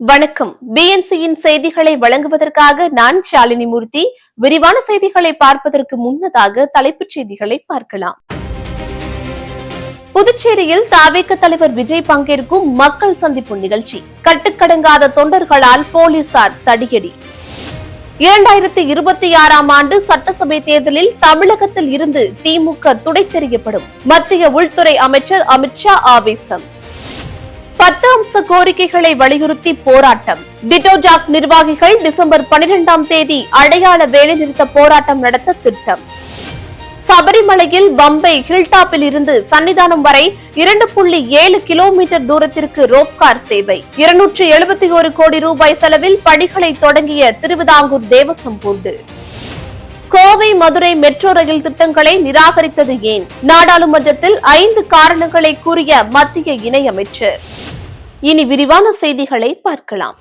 வணக்கம். பிஎன்சியின் செய்திகளை வழங்குவதற்காக நான் ஷாலினி மூர்த்தி. விரிவான செய்திகளை பார்ப்பதற்கு முன்னதாக தலைப்புச் செய்திகளை பார்க்கலாம். புதுச்சேரியில் தவிக தலைவர் விஜய் பங்கேற்கும் மக்கள் சந்திப்பு நிகழ்ச்சி. கட்டுக்கடங்காத தொண்டர்களால் போலீசார் தடியடி. 2026ஆம் ஆண்டு சட்டசபை தேர்தலில் தமிழகத்தில் இருந்து திமுக துடைத்தெறியப்படும். மத்திய உள்துறை அமைச்சர் அமித்ஷா ஆவேசம். 10 அம்ச கோரிக்கைகளை வலியுறுத்தி போராட்டம். டிட்டோஜாக் நிர்வாகிகள் டிசம்பர் 12ஆம் தேதி அடையாள வேலைநிறுத்த போராட்டம் நடத்த திட்டம். சபரிமலையில் பம்பை ஹில்டாப்பில் இருந்து சன்னிதானம் வரை 2.7 கிலோமீட்டர் தூரத்திற்கு ரோப்கார் சேவை. 271 கோடி ரூபாய் செலவில் படிகளை தொடங்கிய Thiruvithamkoor Devaswom board. Kovai Madurai metro rail திட்டங்களை நிராகரித்தது ஏன்? நாடாளுமன்றத்தில் 5 காரணங்களை கூறிய மத்திய இணையமைச்சர். இனி விரிவான செய்திகளை பார்க்கலாம்.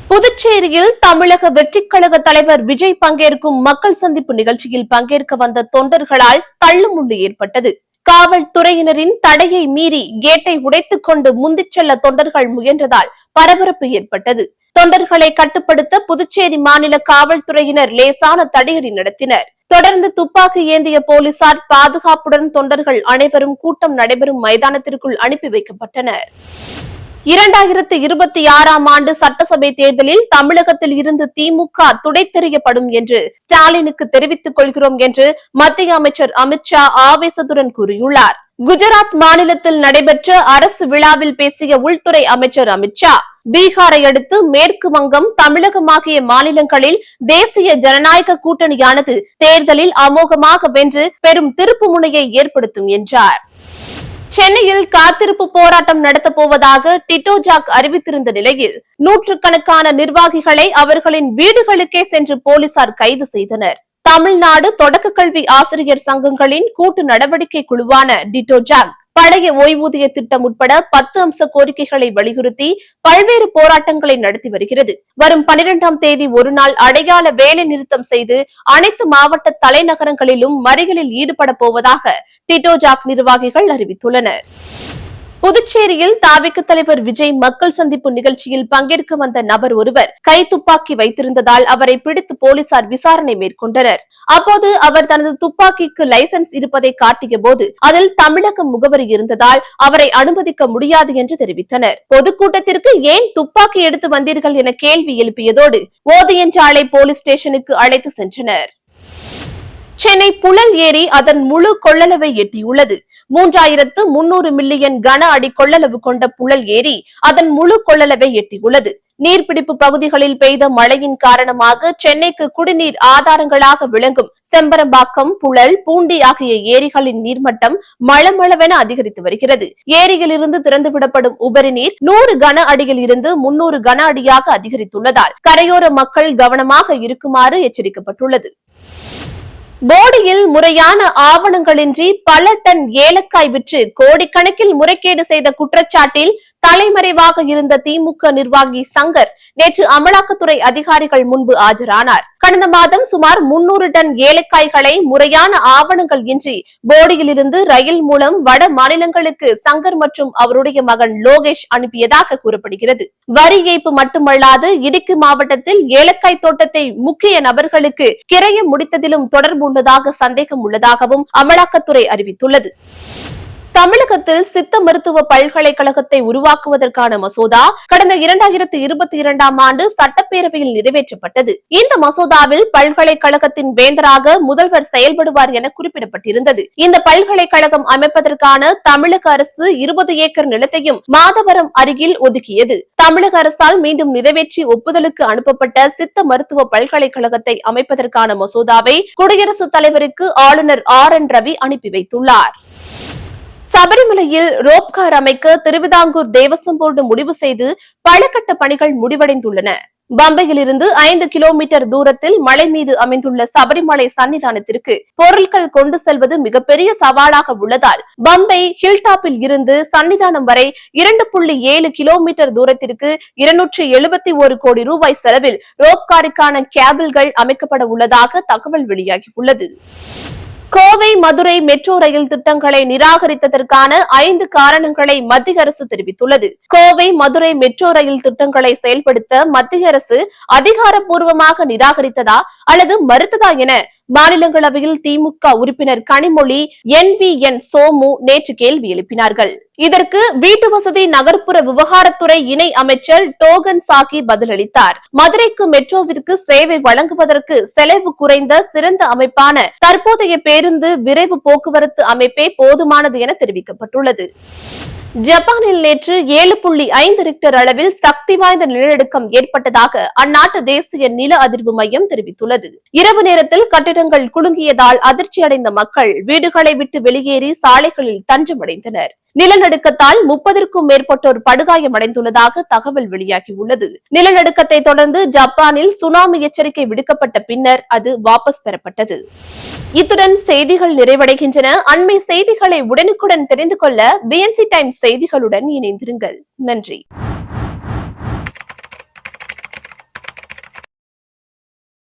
புதுச்சேரியில் தமிழக வெற்றிக் கழக தலைவர் விஜய் பங்கேற்கும் மக்கள் சந்திப்பு நிகழ்ச்சியில் பங்கேற்க வந்த தொண்டர்களால் தள்ளுமுள்ளு ஏற்பட்டது. காவல்துறையினரின் தடையை மீறி கேட்டை உடைத்துக் கொண்டு முந்திச் செல்ல தொண்டர்கள் முயன்றதால் பரபரப்பு ஏற்பட்டது. தொண்டர்களை கட்டுப்படுத்த புதுச்சேரி மாநில காவல்துறையினர் லேசான தடியடி நடத்தினர். தொடர்ந்து துப்பாக்கி ஏந்திய போலீசார் பாதுகாப்புடன் தொண்டர்கள் அனைவரும் கூட்டம் நடைபெறும் மைதானத்திற்குள் அனுப்பி வைக்கப்பட்டனர். 2026ஆம் ஆண்டு சட்டசபை தேர்தலில் தமிழகத்தில் இருந்து திமுக துடைத்தெறியப்படும் என்று ஸ்டாலினுக்கு தெரிவித்துக் கொள்கிறோம் என்று மத்திய அமைச்சர் அமித்ஷா ஆவேசத்துடன் கூறியுள்ளார். குஜராத் மாநிலத்தில் நடைபெற்ற அரசு விழாவில் பேசிய உள்துறை அமைச்சர் அமித்ஷா, பீகாரை அடுத்து மேற்கு வங்கம், தமிழகம் ஆகிய மாநிலங்களில் தேசிய ஜனநாயக கூட்டணியானது தேர்தலில் அமோகமாக வென்று பெரும் திருப்பு முனையை ஏற்படுத்தும் என்றார். சென்னையில் காத்திருப்பு போராட்டம் நடத்தப் போவதாக டிட்டோஜாக் அறிவித்திருந்த நிலையில் நூற்றுக்கணக்கான நிர்வாகிகளை அவர்களின் வீடுகளுக்கே சென்று போலீசார் கைது செய்தனர். தமிழ்நாடு தொடக்க கல்வி ஆசிரியர் சங்கங்களின் கூட்டு நடவடிக்கை குழுவான டிட்டோஜாக் பழைய ஓய்வூதிய திட்டம் உட்பட 10 அம்ச கோரிக்கைகளை வலியுறுத்தி பல்வேறு போராட்டங்களை நடத்தி வருகிறது. வரும் 12ஆம் தேதி ஒருநாள் அடையாள வேலை நிறுத்தம் செய்து அனைத்து மாவட்ட தலைநகரங்களிலும் மறியலில் ஈடுபட போவதாக டிட்டோஜாக் நிர்வாகிகள் அறிவித்துள்ளனர். புதுச்சேரியில் தவிக தலைவர் விஜய் மக்கள் சந்திப்பு நிகழ்ச்சியில் பங்கேற்க வந்த நபர் ஒருவர் கைத்துப்பாக்கி வைத்திருந்ததால் அவரை பிடித்து போலீசார் விசாரணை மேற்கொண்டனர். அப்போது அவர் தனது துப்பாக்கிக்கு லைசென்ஸ் இருப்பதை காட்டிய போது அதில் தமிழக முகவரி இருந்ததால் அவரை அனுமதிக்க முடியாது என்று தெரிவித்தனர். பொதுக்கூட்டத்திற்கு ஏன் துப்பாக்கி எடுத்து வந்தீர்கள் என கேள்வி எழுப்பியதோடு ஓதியஞ்சாலை போலீஸ் ஸ்டேஷனுக்கு அழைத்து சென்றனர். சென்னை புழல் ஏரி அதன் முழு கொள்ளளவை எட்டியுள்ளது. 3300 மில்லியன் கன அடி கொள்ளளவு கொண்ட புழல் ஏரி அதன் முழு கொள்ளளவை எட்டியுள்ளது. நீர்பிடிப்பு பகுதிகளில் பெய்த மழையின் காரணமாக சென்னைக்கு குடிநீர் ஆதாரங்களாக விளங்கும் செம்பரம்பாக்கம், புழல், பூண்டி ஆகிய ஏரிகளின் நீர்மட்டம் மளமளவென அதிகரித்து வருகிறது. ஏரியிலிருந்து திறந்துவிடப்படும் உபரி நீர் 100 கன அடியில் இருந்து 300 கன அடியாக அதிகரித்துள்ளதால் கரையோர மக்கள் கவனமாக இருக்குமாறு எச்சரிக்கப்பட்டுள்ளது. போடியில் முறையான ஆவணங்களின்றி பல டன் ஏலக்காய் விற்று கோடிக்கணக்கில் முறைகேடு செய்த குற்றச்சாட்டில் தலைமறைவாக இருந்த திமுக நிர்வாகி சங்கர் நேற்று அமலாக்கத்துறை அதிகாரிகள் முன்பு ஆஜரானார். கடந்த மாதம் சுமார் 300 டன் ஏலக்காய்களை முறையான ஆவணங்கள் இன்றி போடியில் இருந்து ரயில் மூலம் வட மாநிலங்களுக்கு சங்கர் மற்றும் அவருடைய மகன் லோகேஷ் அனுப்பியதாக கூறப்படுகிறது. வரி ஏய்ப்பு மட்டுமல்லாது இடுக்கி மாவட்டத்தில் ஏலக்காய் தோட்டத்தை முக்கிய நபர்களுக்கு கிரயம் முடித்ததிலும் தொடர்பு உள்ளதாக சந்தேகம் உள்ளதாகவும் அமலாக்கத்துறை அறிவித்துள்ளது. தமிழகத்தில் சித்த மருத்துவ பல்கலைக்கழகத்தை உருவாக்குவதற்கான மசோதா கடந்த 2022ஆம் ஆண்டு சட்டப்பேரவையில் நிறைவேற்றப்பட்டது. இந்த மசோதாவில் பல்கலைக்கழகத்தின் வேந்தராக முதல்வர் செயல்படுவார் என குறிப்பிடப்பட்டிருந்தது. இந்த பல்கலைக்கழகம் அமைப்பதற்கான தமிழக அரசு 20 ஏக்கர் நிலத்தையும் மாதவரம் அருகில் ஒதுக்கியது. தமிழக அரசால் மீண்டும் நிறைவேற்றி ஒப்புதலுக்கு அனுப்பப்பட்ட சித்த மருத்துவ பல்கலைக்கழகத்தை அமைப்பதற்கான மசோதாவை குடியரசுத் தலைவருக்கு ஆளுநர் RN ரவி அனுப்பி வைத்துள்ளார். சபரிமலையில் ரோப்கார் அமைக்க திருவிதாங்கூர் தேவசம் போர்டு முடிவு செய்து பல கட்ட பணிகள் முடிவடைந்துள்ளன. பம்பையில் இருந்து 5 கிலோமீட்டர் தூரத்தில் மலை மீது அமைந்துள்ள சபரிமலை சன்னிதானத்திற்கு பொருட்கள் கொண்டு செல்வது மிகப்பெரிய சவாலாக உள்ளதால் பம்பை ஹில்டாப்பில் இருந்து சன்னிதானம் வரை 2.7 கிலோமீட்டர் தூரத்திற்கு 271 கோடி ரூபாய் செலவில் ரோப்காருக்கான கேபிள்கள் அமைக்கப்பட உள்ளதாக தகவல் வெளியாகியுள்ளது. கோவை மதுரை மெட்ரோ ரயில் திட்டங்களை நிராகரித்ததற்கான 5 காரணங்களை மத்திய அரசு தெரிவித்துள்ளது. கோவை மதுரை மெட்ரோ ரயில் திட்டங்களை செயல்படுத்த மத்திய அரசு அதிகாரப்பூர்வமாக நிராகரித்ததா அல்லது மறுத்ததா என மாநிலங்களவையில் திமுக உறுப்பினர் கனிமொழி, NVN சோமு நேற்று கேள்வி எழுப்பினார்கள். இதற்கு வீட்டு வசதி நகர்ப்புற விவகாரத்துறை இணை அமைச்சர் டோகன் சாகி பதிலளித்தார். மதுரைக்கு மெட்ரோவிற்கு சேவை வழங்குவதற்கு செலவு குறைந்த சிறந்த அமைப்பான தற்போதைய பேருந்து விரைவு போக்குவரத்து அமைப்பே போதுமானது என தெரிவிக்கப்பட்டுள்ளது. ஜப்பானில் நேற்று 7.5 ரிக்டர் அளவில் சக்தி வாய்ந்த நிலநடுக்கம் ஏற்பட்டதாக அந்நாட்டு தேசிய நில அதிர்வு மையம் தெரிவித்துள்ளது. இரவு நேரத்தில் கட்டிடங்கள் குலுங்கியதால் அதிர்ச்சியடைந்த மக்கள் வீடுகளை விட்டு வெளியேறி சாலைகளில் தஞ்சமடைந்தனர். நிலநடுக்கத்தால் 30க்கும் மேற்பட்டோர் படுகாயமடைந்துள்ளதாக தகவல் வெளியாகியுள்ளது. நிலநடுக்கத்தை தொடர்ந்து ஜப்பானில் சுனாமி எச்சரிக்கை விடுக்கப்பட்ட பின்னர் அது வாபஸ் பெறப்பட்டது. இத்துடன் செய்திகள் நிறைவடைகின்றன. அண்மை செய்திகளை உடனுக்குடன் தெரிந்து கொள்ள BNC டைம்ஸ் செய்திகளுடன் இணைந்திருங்கள். நன்றி.